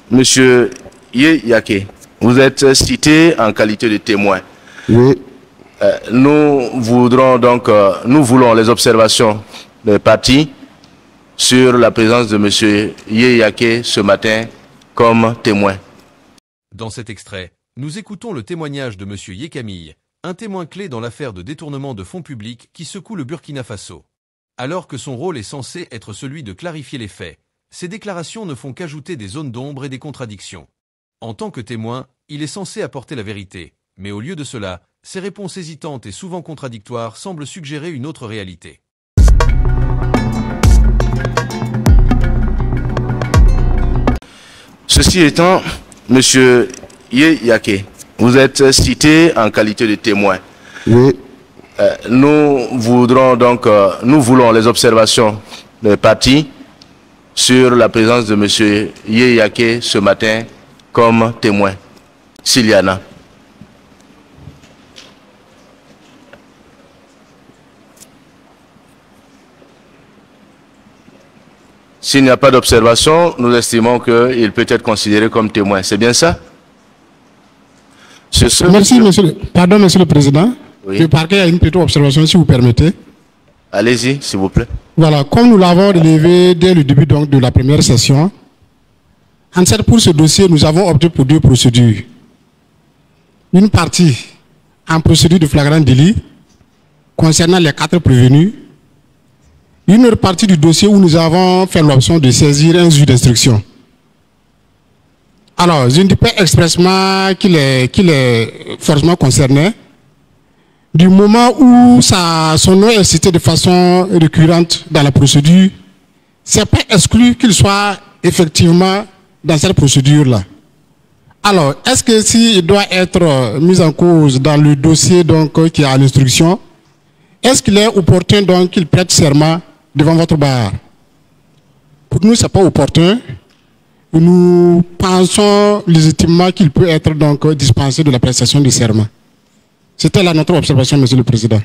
Monsieur Yake, vous êtes cité en qualité de témoin. Oui. Nous voulons les observations des parties sur la présence de monsieur Yake ce matin comme témoin. Dans cet extrait, nous écoutons le témoignage de monsieur Yékamille, un témoin clé dans l'affaire de détournement de fonds publics qui secoue le Burkina Faso. Alors que son rôle est censé être celui de clarifier les faits, ses déclarations ne font qu'ajouter des zones d'ombre et des contradictions. En tant que témoin, il est censé apporter la vérité, mais au lieu de cela, ses réponses hésitantes et souvent contradictoires semblent suggérer une autre réalité. Ceci étant, monsieur Yake, vous êtes cité en qualité de témoin. Oui. Nous voulons les observations des parties sur la présence de monsieur Yake ce matin comme témoin. S'il y en a. S'il n'y a pas d'observation, nous estimons qu'il peut être considéré comme témoin. C'est bien ça? Merci, monsieur le Président. Oui. Le parquet a une petite observation, si vous permettez. Allez-y, s'il vous plaît. Voilà, comme nous l'avons relevé dès le début donc, de la première session, pour ce dossier, nous avons opté pour deux procédures. Une partie en procédure de flagrant délit concernant les 4 prévenus. Une autre partie du dossier où nous avons fait l'option de saisir un juge d'instruction. Alors, je ne dis pas expressement qu'il est forcément concerné. Du moment où son nom est cité de façon récurrente dans la procédure, ce n'est pas exclu qu'il soit effectivement dans cette procédure-là. Alors, est-ce que s'il doit être mis en cause dans le dossier donc, qui est à l'instruction, est-ce qu'il est opportun donc qu'il prête serment devant votre barre? Pour nous, ce n'est pas opportun. Nous pensons légitimement qu'il peut être donc dispensé de la prestation du serment. C'était là notre observation, Monsieur le Président.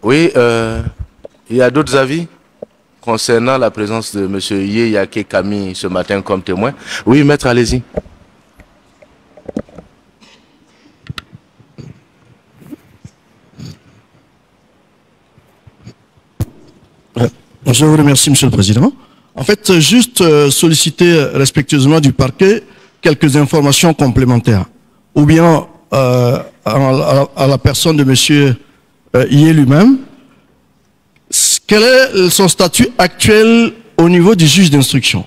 Oui, il y a d'autres avis concernant la présence de M. Yake Camille ce matin comme témoin. Oui, maître, allez-y. Je vous remercie, Monsieur le Président. En fait, juste solliciter respectueusement du parquet quelques informations complémentaires. Ou bien à la personne de Monsieur Yé lui-même. Quel est son statut actuel au niveau du juge d'instruction?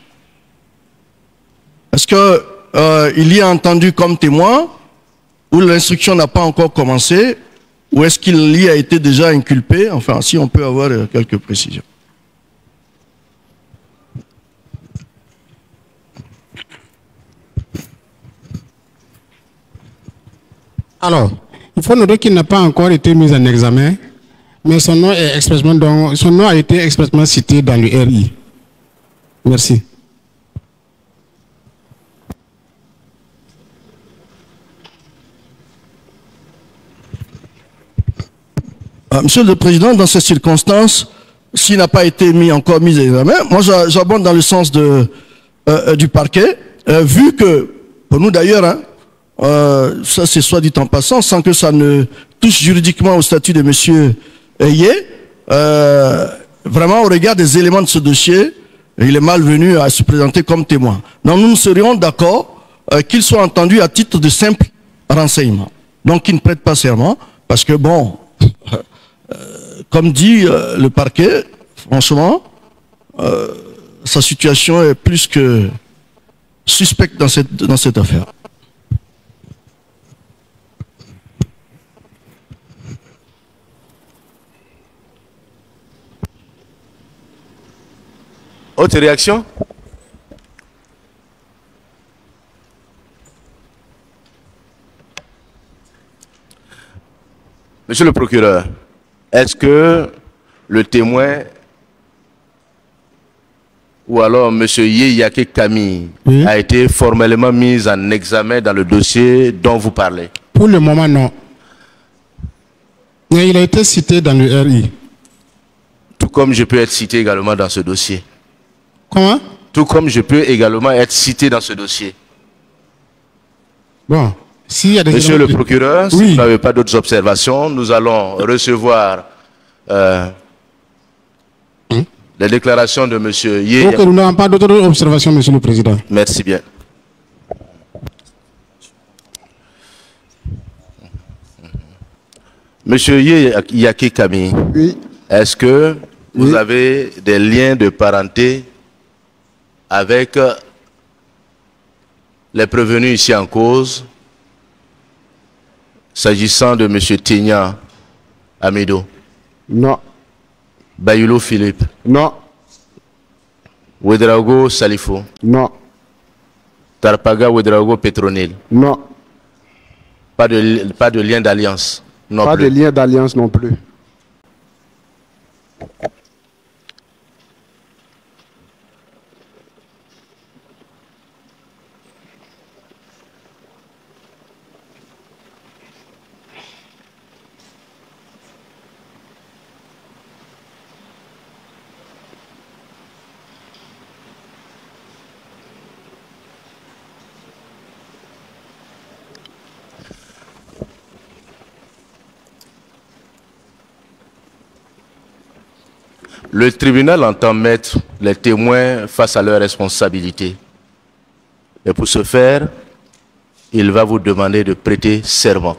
Est-ce qu'il y a entendu comme témoin ou l'instruction n'a pas encore commencé ou est-ce qu'il y a été déjà inculpé? Enfin, si on peut avoir quelques précisions. Alors, il faut noter qu'il n'a pas encore été mis en examen, mais son nom a été expressément cité dans le RI. Merci. Monsieur le Président, dans ces circonstances, s'il n'a pas été encore mis en examen, moi j'abonde dans le sens du parquet, vu que, pour nous d'ailleurs, hein, ça c'est soit dit en passant, sans que ça ne touche juridiquement au statut de monsieur Yé, vraiment au regard des éléments de ce dossier, il est malvenu à se présenter comme témoin. Donc nous serions d'accord qu'il soit entendu à titre de simple renseignement. Donc qu'il ne prête pas serment, parce que bon, comme dit le parquet, franchement, sa situation est plus que suspecte dans cette affaire. Autre réaction? Monsieur le procureur, est-ce que le témoin ou alors M. Yeyake Camille a été formellement mis en examen dans le dossier dont vous parlez? Pour le moment, non. Mais il a été cité dans le RI. Tout comme je peux être cité également dans ce dossier. Comment? Tout comme je peux également être cité dans ce dossier. Bon, s'il y a des... Monsieur le procureur, si oui. vous n'avez pas d'autres observations, nous allons recevoir les déclarations de monsieur Yé. Ok, nous n'avons pas d'autres observations, monsieur le président. Merci bien. Monsieur Yeyake Camille, Oui. est-ce que vous Oui. avez des liens de parenté avec les prévenus ici en cause, s'agissant de monsieur Tignan Amido, Non. Bayulo Philippe, Non. Ouedraogo Salifo, Non. Tarpaga Ouedraogo Petronil? Non. Pas de lien d'alliance non Pas plus. de lien d'alliance non plus. Le tribunal entend mettre les témoins face à leurs responsabilités. Et pour ce faire, il va vous demander de prêter serment.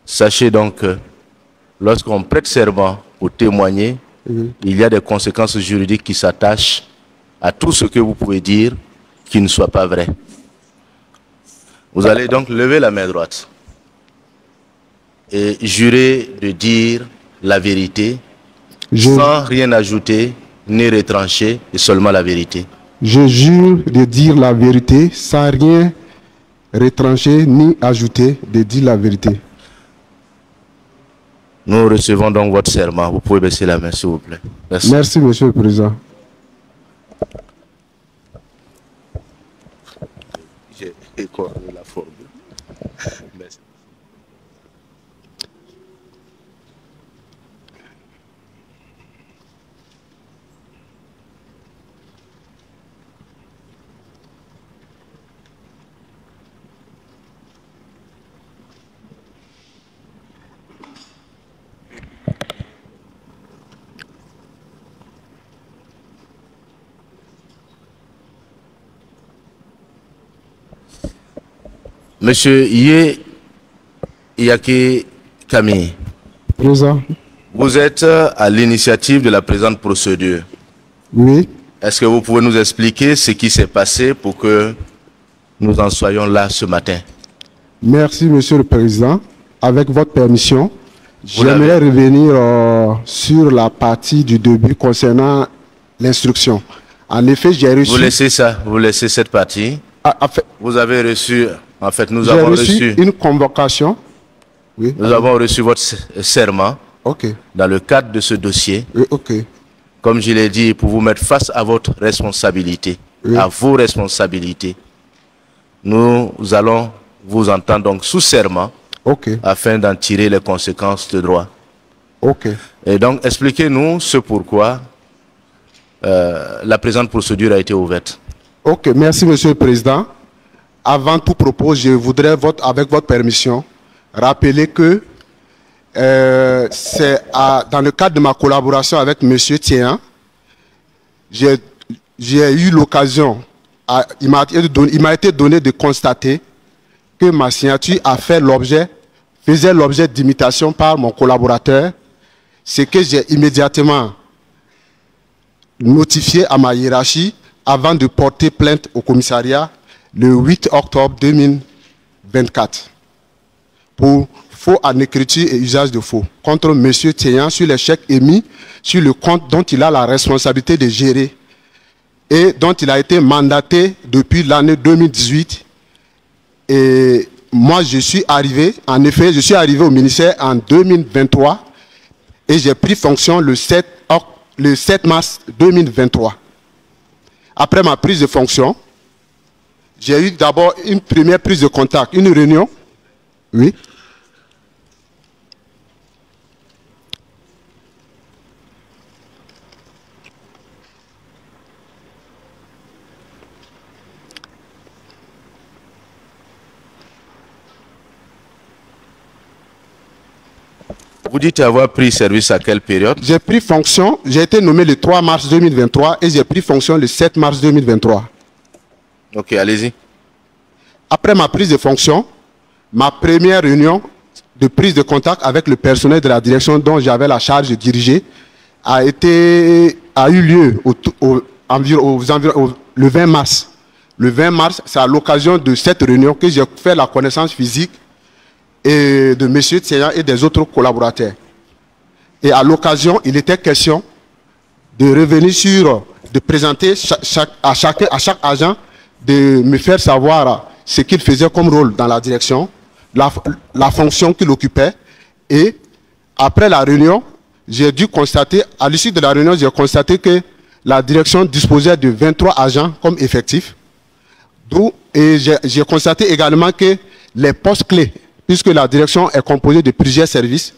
Sachez donc que lorsqu'on prête serment pour témoigner, il y a des conséquences juridiques qui s'attachent à tout ce que vous pouvez dire qui ne soit pas vrai. Vous allez donc lever la main droite et jurer de dire la vérité sans rien ajouter ni retrancher, et seulement la vérité. Je jure de dire la vérité sans rien retrancher ni ajouter, de dire la vérité. Nous recevons donc votre serment. Vous pouvez baisser la main, s'il vous plaît. Merci. Merci, monsieur le président. J'ai écorné la formule. Merci. Monsieur Yeyake Camille, Présent. vous êtes à l'initiative de la présente procédure. Oui. Est-ce que vous pouvez nous expliquer ce qui s'est passé pour que nous en soyons là ce matin? Merci, monsieur le président. Avec votre permission, j'aimerais revenir sur la partie du début concernant l'instruction. En effet, j'ai reçu... Vous laissez ça, vous laissez cette partie. Vous avez reçu, en fait, nous avons reçu une convocation. Oui. Nous avons reçu votre serment dans le cadre de ce dossier. Comme je l'ai dit, pour vous mettre face à votre responsabilité, à vos responsabilités. Nous allons vous entendre donc sous serment afin d'en tirer les conséquences de droit. Et donc, expliquez-nous ce pourquoi la présente procédure a été ouverte. Merci, monsieur le président. Avant tout propos, je voudrais, avec votre permission, rappeler que c'est dans le cadre de ma collaboration avec monsieur Tien, j'ai eu l'occasion, il m'a été donné de constater que ma signature faisait l'objet d'imitation par mon collaborateur, ce que j'ai immédiatement notifié à ma hiérarchie avant de porter plainte au commissariat le 8 octobre 2024 pour faux en écriture et usage de faux contre M. Théan sur les chèques émis sur le compte dont il a la responsabilité de gérer et dont il a été mandaté depuis l'année 2018. Et moi, je suis arrivé, en effet, je suis arrivé au ministère en 2023 et j'ai pris fonction le 7 mars 2023. Après ma prise de fonction, j'ai eu d'abord une première prise de contact, une réunion. Oui. Vous dites avoir pris service à quelle période? J'ai pris fonction, j'ai été nommé le 3 mars 2023 et j'ai pris fonction le 7 mars 2023. Ok, allez-y. Après ma prise de fonction, ma première réunion de prise de contact avec le personnel de la direction dont j'avais la charge de diriger a eu lieu le 20 mars. Le 20 mars, c'est à l'occasion de cette réunion que j'ai fait la connaissance physique et de M. Tseyan et des autres collaborateurs. Et à l'occasion, il était question de revenir de présenter à chaque agent, de me faire savoir ce qu'il faisait comme rôle dans la direction, la fonction qu'il occupait. Et après la réunion, j'ai dû constater, à l'issue de la réunion, j'ai constaté que la direction disposait de 23 agents comme effectifs. Et j'ai constaté également que les postes clés, puisque la direction est composée de plusieurs services,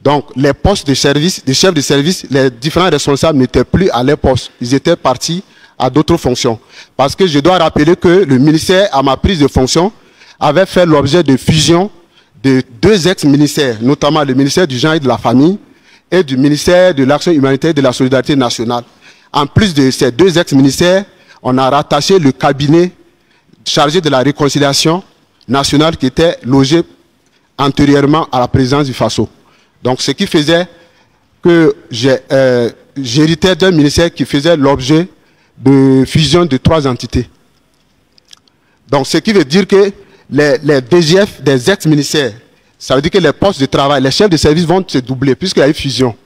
donc les postes de service, des chefs de service, les différents responsables n'étaient plus à leur poste. Ils étaient partis à d'autres fonctions. Parce que je dois rappeler que le ministère, à ma prise de fonction, avait fait l'objet de fusion de 2 ex-ministères, notamment le ministère du Genre et de la Famille et du ministère de l'Action humanitaire et de la Solidarité nationale. En plus de ces 2 ex-ministères, on a rattaché le cabinet chargé de la réconciliation nationale qui était logé antérieurement à la présidence du FASO. Donc ce qui faisait que j'héritais d'un ministère qui faisait l'objet de fusion de 3 entités. Donc ce qui veut dire que les DGF des ex-ministères, ça veut dire que les postes de travail, les chefs de service vont se doubler puisqu'il y a eu fusion.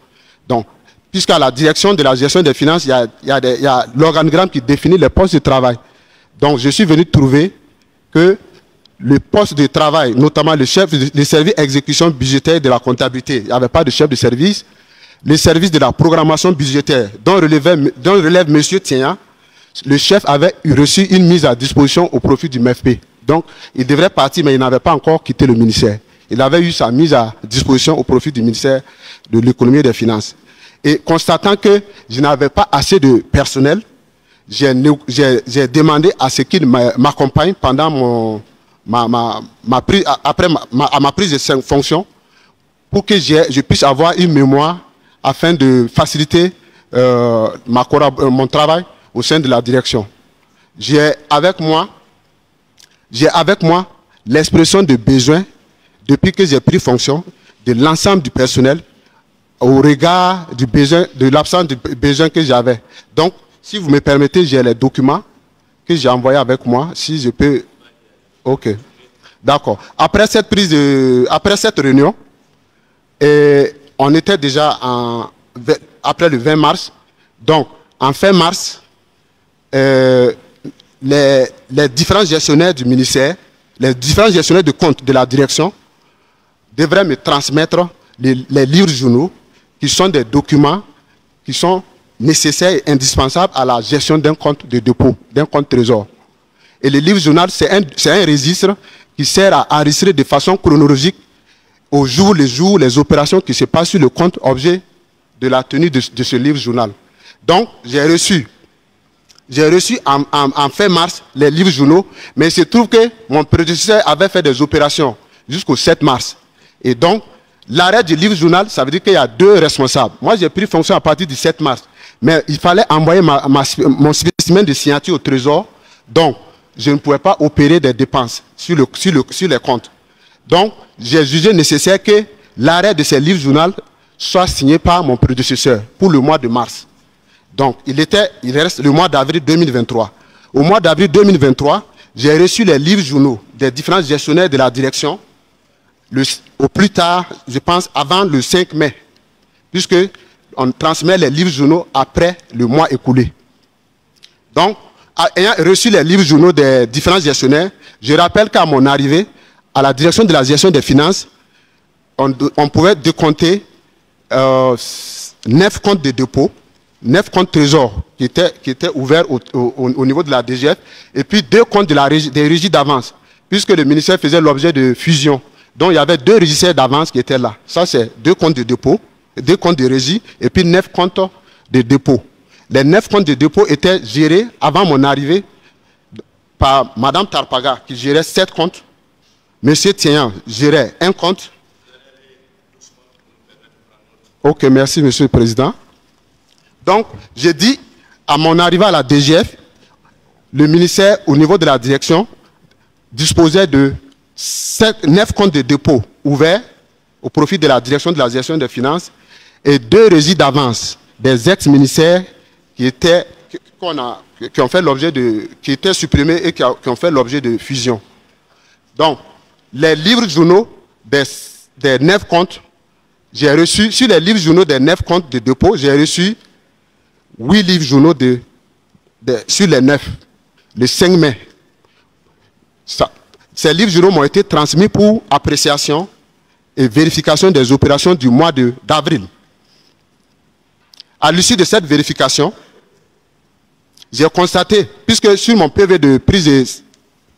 Donc, puisqu'à la direction de la gestion des finances, il y a l'organigramme qui définit les postes de travail. Donc je suis venu trouver que le poste de travail, notamment le chef de service exécution budgétaire de la comptabilité, il n'y avait pas de chef de service. Les services de la programmation budgétaire, dont relève M. Tseyan, le chef avait reçu une mise à disposition au profit du MEFP. Donc, il devrait partir, mais il n'avait pas encore quitté le ministère. Il avait eu sa mise à disposition au profit du ministère de l'économie et des finances. Et constatant que je n'avais pas assez de personnel, j'ai demandé à ce qu'il m'accompagne pendant ma prise de fonction pour que je puisse avoir une mémoire afin de faciliter mon travail au sein de la direction. J'ai avec moi l'expression de besoin depuis que j'ai pris fonction de l'ensemble du personnel au regard du besoin, de l'absence de besoin que j'avais. Donc, si vous me permettez, j'ai les documents que j'ai envoyés avec moi, si je peux. Ok. D'accord. Après cette réunion, on était déjà après le 20 mars. Donc, en fin mars, les différents gestionnaires du ministère, les différents gestionnaires de compte de la direction devraient me transmettre les livres journaux qui sont des documents qui sont nécessaires et indispensables à la gestion d'un compte de dépôt, d'un compte trésor. Et le livre journal, c'est un registre qui sert à enregistrer de façon chronologique au jour les opérations qui se passent sur le compte objet de la tenue de ce livre journal. Donc, j'ai reçu en fin mars les livres journaux, mais il se trouve que mon prédécesseur avait fait des opérations jusqu'au 7 mars. Et donc, l'arrêt du livre journal, ça veut dire qu'il y a 2 responsables. Moi, j'ai pris fonction à partir du 7 mars. Mais il fallait envoyer mon spécimen de signature au trésor. Donc, je ne pouvais pas opérer des dépenses sur les comptes. Donc, j'ai jugé nécessaire que l'arrêt de ces livres journal soit signé par mon prédécesseur pour le mois de mars. Donc, il reste le mois d'avril 2023. Au mois d'avril 2023, j'ai reçu les livres journaux des différents gestionnaires de la direction, au plus tard, je pense, avant le 5 mai, puisque on transmet les livres journaux après le mois écoulé. Donc, ayant reçu les livres journaux des différents gestionnaires, je rappelle qu'à mon arrivée, à la direction de la gestion des finances, on pouvait décompter 9 comptes de dépôt, 9 comptes trésor qui étaient ouverts au niveau de la DGF, et puis 2 comptes des régies d'avance, puisque le ministère faisait l'objet de fusion. Donc il y avait 2 registres d'avance qui étaient là. Ça, c'est 2 comptes de dépôt, 2 comptes de régie, et puis 9 comptes de dépôt. Les 9 comptes de dépôt étaient gérés avant mon arrivée par Mme Tarpaga, qui gérait 7 comptes. M. Tian gérait 1 compte. Ok, merci, Monsieur le Président. Donc, j'ai dit, à mon arrivée à la DGF, le ministère, au niveau de la direction, disposait de 9 comptes de dépôt ouverts au profit de la direction de la gestion des finances et 2 régies d'avance des ex-ministères qui étaient supprimés et qui ont fait l'objet de fusion. Donc, les livres journaux des 9 comptes, j'ai reçu, sur les livres journaux des 9 comptes de dépôt, j'ai reçu 8 livres journaux sur les 9, le 5 mai. Ces livres journaux m'ont été transmis pour appréciation et vérification des opérations du mois d'avril. À l'issue de cette vérification, j'ai constaté, puisque sur mon PV de prise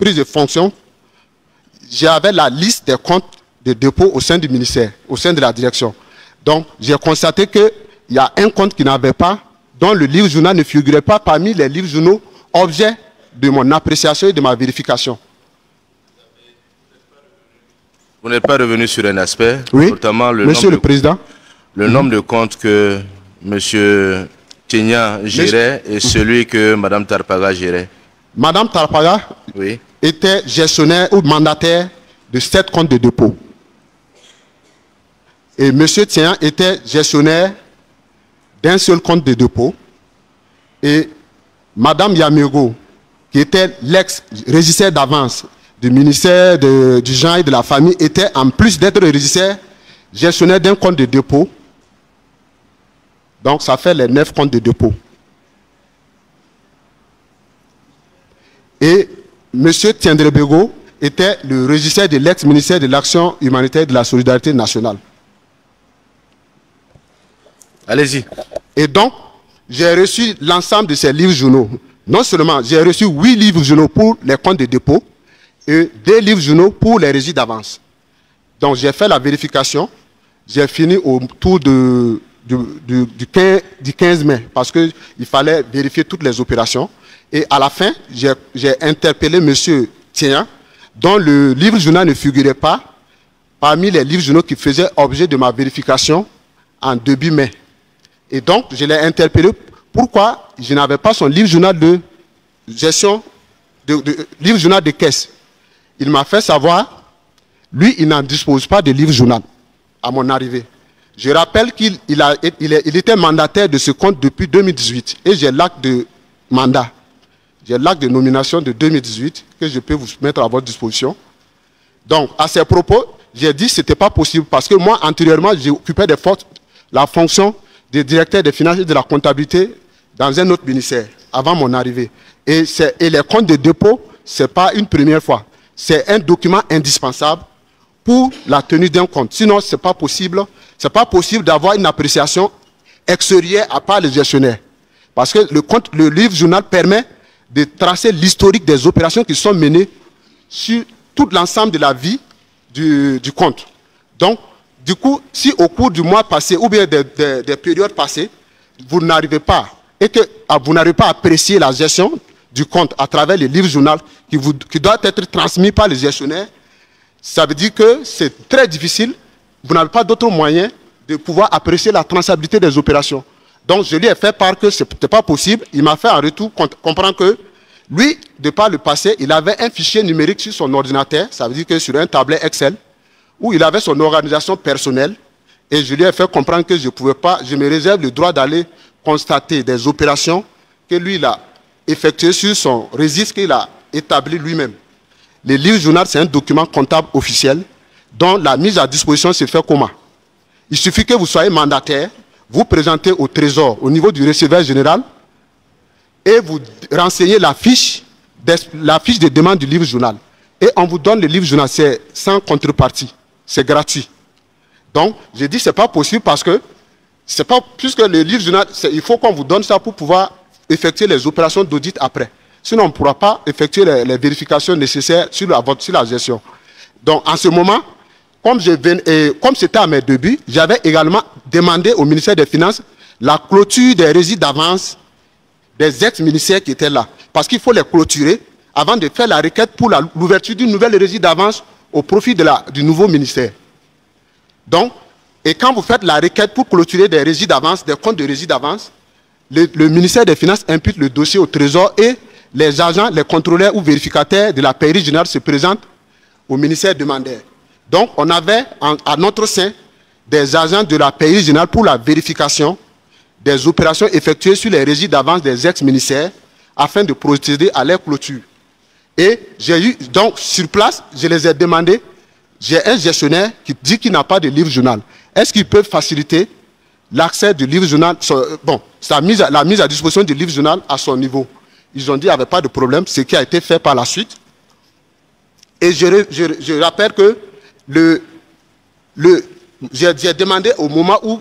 de fonction, j'avais la liste des comptes de dépôt au sein du ministère, au sein de la direction. Donc, j'ai constaté qu'il y a un compte qui n'avait pas, dont le livre journal ne figurait pas parmi les livres journaux objets de mon appréciation et de ma vérification. Vous n'êtes pas revenu sur un aspect, oui, notamment Monsieur le Président. Le nombre de comptes que M. Tian gérait et celui que Mme Tarpaga gérait. Mme Tarpaga était gestionnaire ou mandataire de 7 comptes de dépôt. Et M. Tian était gestionnaire d'un seul compte de dépôt. Et Mme Yamego, qui était l'ex-régisseur d'avance du ministère du genre et de la famille, était, en plus d'être régisseur, gestionnaire d'un compte de dépôt. Donc, ça fait les 9 comptes de dépôt. Et M. Tiendrebego était le régisseur de l'ex-ministère de l'Action humanitaire et de la Solidarité nationale. Allez-y. Et donc, j'ai reçu l'ensemble de ces livres journaux. Non seulement, j'ai reçu 8 livres journaux pour les comptes de dépôt et 2 livres journaux pour les régies d'avance. Donc, j'ai fait la vérification. J'ai fini autour du 15 mai parce qu'il fallait vérifier toutes les opérations. Et à la fin, j'ai interpellé M. Tian, dont le livre journal ne figurait pas parmi les livres journaux qui faisaient objet de ma vérification en début mai. Et donc, je l'ai interpellé pourquoi je n'avais pas son livre journal de gestion, livre journal de caisse. Il m'a fait savoir, lui, il n'en dispose pas de livre journal à mon arrivée. Je rappelle qu'il était mandataire de ce compte depuis 2018 et j'ai l'acte de mandat. J'ai l'acte de nomination de 2018 que je peux vous mettre à votre disposition. Donc, à ces propos, j'ai dit que ce n'était pas possible parce que moi, antérieurement, j'ai occupé la fonction de directeur des finances et de la comptabilité dans un autre ministère avant mon arrivée. Et les comptes de dépôt, ce n'est pas une première fois. C'est un document indispensable pour la tenue d'un compte. Sinon, ce n'est pas possible. Ce n'est pas possible d'avoir une appréciation extérieure à part le gestionnaire. Parce que le livre journal permet de tracer l'historique des opérations qui sont menées sur tout l'ensemble de la vie du compte. Donc, du coup, si au cours du mois passé ou bien des périodes passées, vous n'arrivez pas et que vous n'arrivez pas à apprécier la gestion du compte à travers les livres journal qui doivent être transmis par les gestionnaires, ça veut dire que c'est très difficile. Vous n'avez pas d'autre moyen de pouvoir apprécier la traçabilité des opérations. Donc, je lui ai fait part que ce n'était pas possible. Il m'a fait en retour comprendre que lui, de par le passé, il avait un fichier numérique sur son ordinateur, ça veut dire que sur un tableur Excel, où il avait son organisation personnelle. Et je lui ai fait comprendre que je ne pouvais pas, je me réserve le droit d'aller constater des opérations que lui, il a effectuées sur son registre qu'il a établi lui-même. Le livre journal, c'est un document comptable officiel dont la mise à disposition se fait comment? Il suffit que vous soyez mandataire, vous présentez au Trésor, au niveau du receveur général, et vous renseignez la fiche de demande du livre journal. et on vous donne le livre journal, c'est sans contrepartie, c'est gratuit. Donc, j'ai dit c'est pas possible parce que c'est pas puisque le livre journal, il faut qu'on vous donne ça pour pouvoir effectuer les opérations d'audit après. Sinon, on ne pourra pas effectuer les vérifications nécessaires sur la gestion. Donc, en ce moment, comme c'était à mes débuts, j'avais également demandé au ministère des Finances la clôture des résidus d'avance des ex-ministères qui étaient là. Parce qu'il faut les clôturer avant de faire la requête pour l'ouverture d'une nouvelle résidus d'avance au profit du nouveau ministère. Donc, et quand vous faites la requête pour clôturer des résidus d'avance, des comptes de résidus d'avance, le ministère des Finances impute le dossier au Trésor et les agents, les contrôleurs ou vérificateurs de la pairie générale se présentent au ministère demandeur. Donc, on avait à notre sein des agents de la pairie générale pour la vérification des opérations effectuées sur les résidus d'avance des ex-ministères afin de procéder à leur clôture. Et j'ai eu, donc, sur place, je les ai demandé, j'ai un gestionnaire qui dit qu'il n'a pas de livre journal. Est-ce qu'il peut faciliter l'accès du livre journal, la mise à disposition du livre journal à son niveau? Ils ont dit qu'il n'y avait pas de problème, ce qui a été fait par la suite. Et je rappelle que j'ai demandé au moment où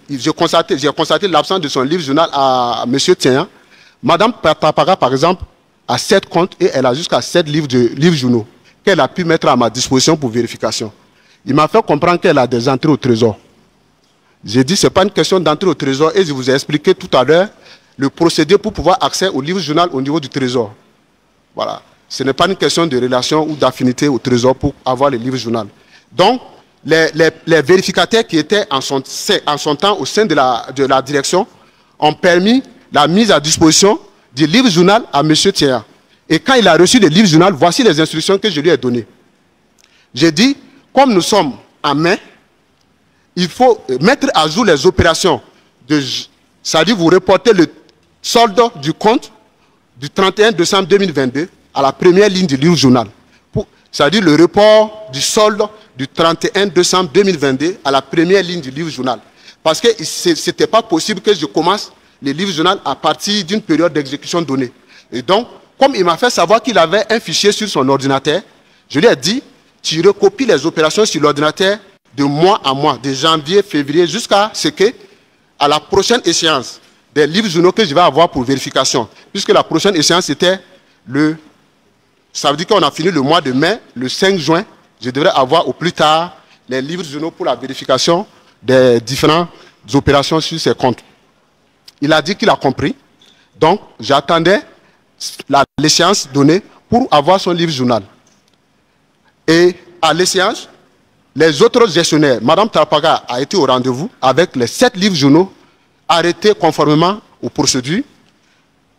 j'ai constaté l'absence de son livre journal à M. Tian. Madame Tapara, par exemple, a 7 comptes et elle a jusqu'à 7 livres journaux qu'elle a pu mettre à ma disposition pour vérification. Il m'a fait comprendre qu'elle a des entrées au trésor. J'ai dit, ce n'est pas une question d'entrée au trésor et je vous ai expliqué tout à l'heure le procédé pour pouvoir accéder au livre journal au niveau du trésor. Voilà. Ce n'est pas une question de relation ou d'affinité au trésor pour avoir le livre journal. Donc, les vérificateurs qui étaient en son temps au sein de la direction ont permis la mise à disposition du livre journal à M. Thier. Et quand il a reçu le livre journal, voici les instructions que je lui ai données. J'ai dit, comme nous sommes en mai, il faut mettre à jour les opérations. C'est-à-dire vous reportez le solde du compte du 31 décembre 2022 à la première ligne du livre journal. C'est-à-dire le report du solde du 31 décembre 2022 à la première ligne du livre journal. Parce que ce n'était pas possible que je commence le livre journal à partir d'une période d'exécution donnée. Et donc, comme il m'a fait savoir qu'il avait un fichier sur son ordinateur, je lui ai dit, tu recopies les opérations sur l'ordinateur de mois à mois, de janvier, février, jusqu'à ce que, à la prochaine échéance des livres journaux que je vais avoir pour vérification, puisque la prochaine échéance était ça veut dire qu'on a fini le mois de mai, le 5 juin, je devrais avoir au plus tard les livres journaux pour la vérification des différentes opérations sur ces comptes. Il a dit qu'il a compris, donc j'attendais l'échéance donnée pour avoir son livre journal. Et à l'échéance, les autres gestionnaires, Mme Tapaga a été au rendez-vous avec les 7 livres journaux arrêtés conformément aux procédures.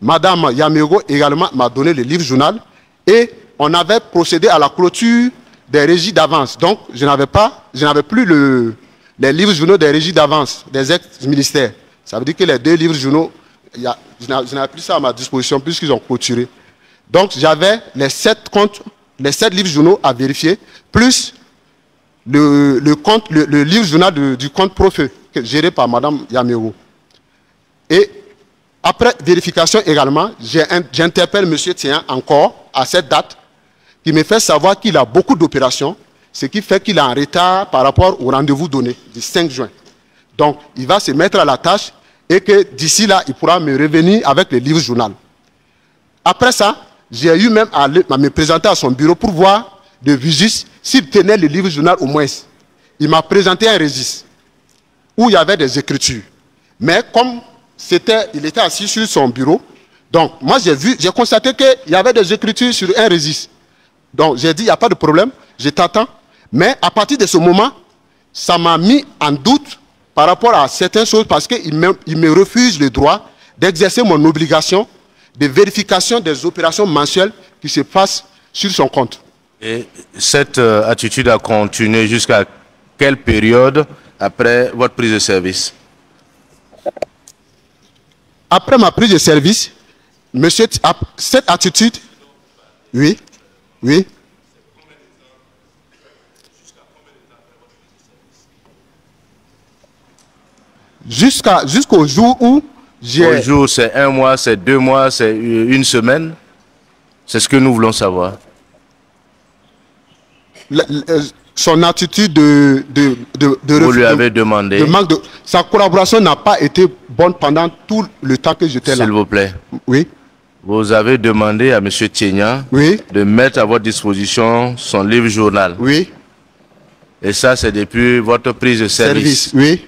Mme Yamego également m'a donné le livre journal et on avait procédé à la clôture des régies d'avance. Donc, je n'avais plus les livres journaux des régies d'avance des ex-ministères. Ça veut dire que les 2 livres journaux, je n'avais plus ça à ma disposition puisqu'ils ont clôturé. Donc, j'avais les 7 livres journaux à vérifier, plus le livre journal du compte Profeu, géré par Mme Yamego. Et après vérification également, j'interpelle M. Thian encore à cette date, qui me fait savoir qu'il a beaucoup d'opérations, ce qui fait qu'il est en retard par rapport au rendez-vous donné du 5 juin. Donc, il va se mettre à la tâche et que d'ici là, il pourra me revenir avec le livre journal. Après ça, j'ai eu même à me présenter à son bureau pour voir de visu s'il tenait le livre journal au moins. Il m'a présenté un registre où il y avait des écritures. Mais comme il était assis sur son bureau, donc moi j'ai constaté qu'il y avait des écritures sur un registre. Donc j'ai dit, il n'y a pas de problème, je t'attends. Mais à partir de ce moment, ça m'a mis en doute par rapport à certaines choses parce qu'il me refuse le droit d'exercer mon obligation de vérification des opérations mensuelles qui se passent sur son compte. Et cette attitude a continué jusqu'à quelle période après votre prise de service? Après ma prise de service, monsieur, cette attitude, oui. Jusqu'au jour où j'ai... Au jour, c'est 1 mois, c'est 2 mois, c'est 1 semaine. C'est ce que nous voulons savoir. son attitude Vous lui avez demandé, de manque de... Sa collaboration n'a pas été bonne pendant tout le temps que j'étais là. s'il vous plaît, Oui, vous avez demandé à M. Tienya oui, de mettre à votre disposition son livre journal. oui. Et ça, c'est depuis votre prise de service. Oui,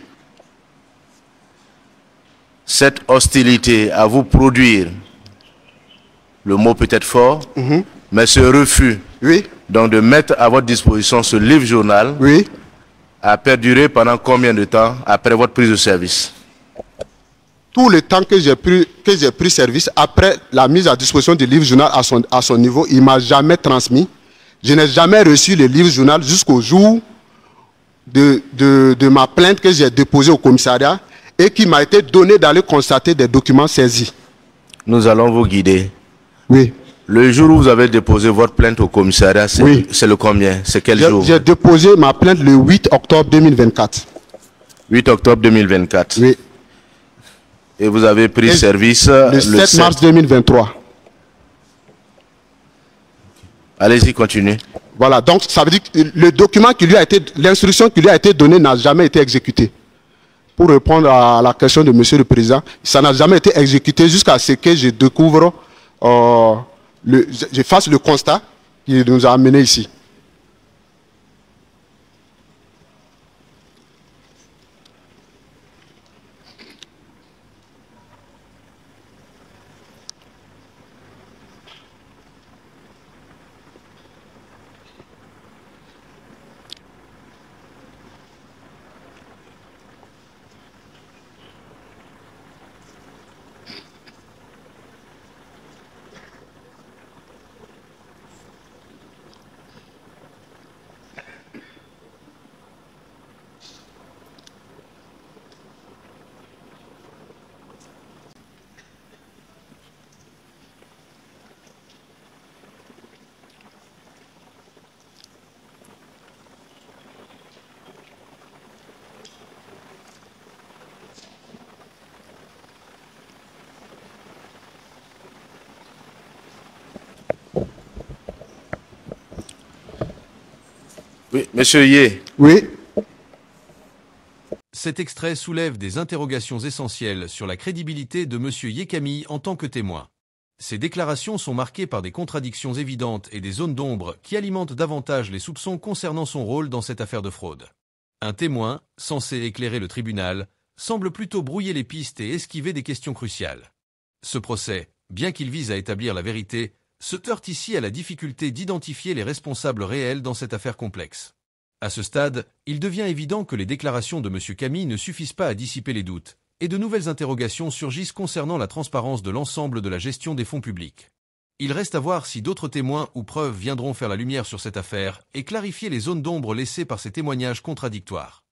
Cette hostilité à vous produire, le mot peut être fort, mais ce refus oui, donc de mettre à votre disposition ce livre journal oui. a perduré pendant combien de temps après votre prise de service? Tout le temps que j'ai pris service, après la mise à disposition du livre journal à son niveau, il ne m'a jamais transmis. Je n'ai jamais reçu le livre journal jusqu'au jour de ma plainte que j'ai déposée au commissariat et qui m'a été donné d'aller constater des documents saisis. Nous allons vous guider. Oui. Le jour où vous avez déposé votre plainte au commissariat, c'est Oui. le combien? C'est quel jour? J'ai déposé ma plainte le 8 octobre 2024. 8 octobre 2024. Oui. Et vous avez pris Et service Le 7 mars 2023. Allez-y, continuez. Voilà, donc ça veut dire que le document qui lui a été, l'instruction qui lui a été donnée n'a jamais été exécutée. Pour répondre à la question de Monsieur le Président, ça n'a jamais été exécuté jusqu'à ce que je découvre, je fasse le constat qui nous a amenés ici. Oui, Monsieur Yé. Oui. Cet extrait soulève des interrogations essentielles sur la crédibilité de M. Yé-Camille en tant que témoin. Ces déclarations sont marquées par des contradictions évidentes et des zones d'ombre qui alimentent davantage les soupçons concernant son rôle dans cette affaire de fraude. Un témoin, censé éclairer le tribunal, semble plutôt brouiller les pistes et esquiver des questions cruciales. Ce procès, bien qu'il vise à établir la vérité, se heurte ici à la difficulté d'identifier les responsables réels dans cette affaire complexe. À ce stade, il devient évident que les déclarations de M. Camille ne suffisent pas à dissiper les doutes, et de nouvelles interrogations surgissent concernant la transparence de l'ensemble de la gestion des fonds publics. Il reste à voir si d'autres témoins ou preuves viendront faire la lumière sur cette affaire et clarifier les zones d'ombre laissées par ces témoignages contradictoires.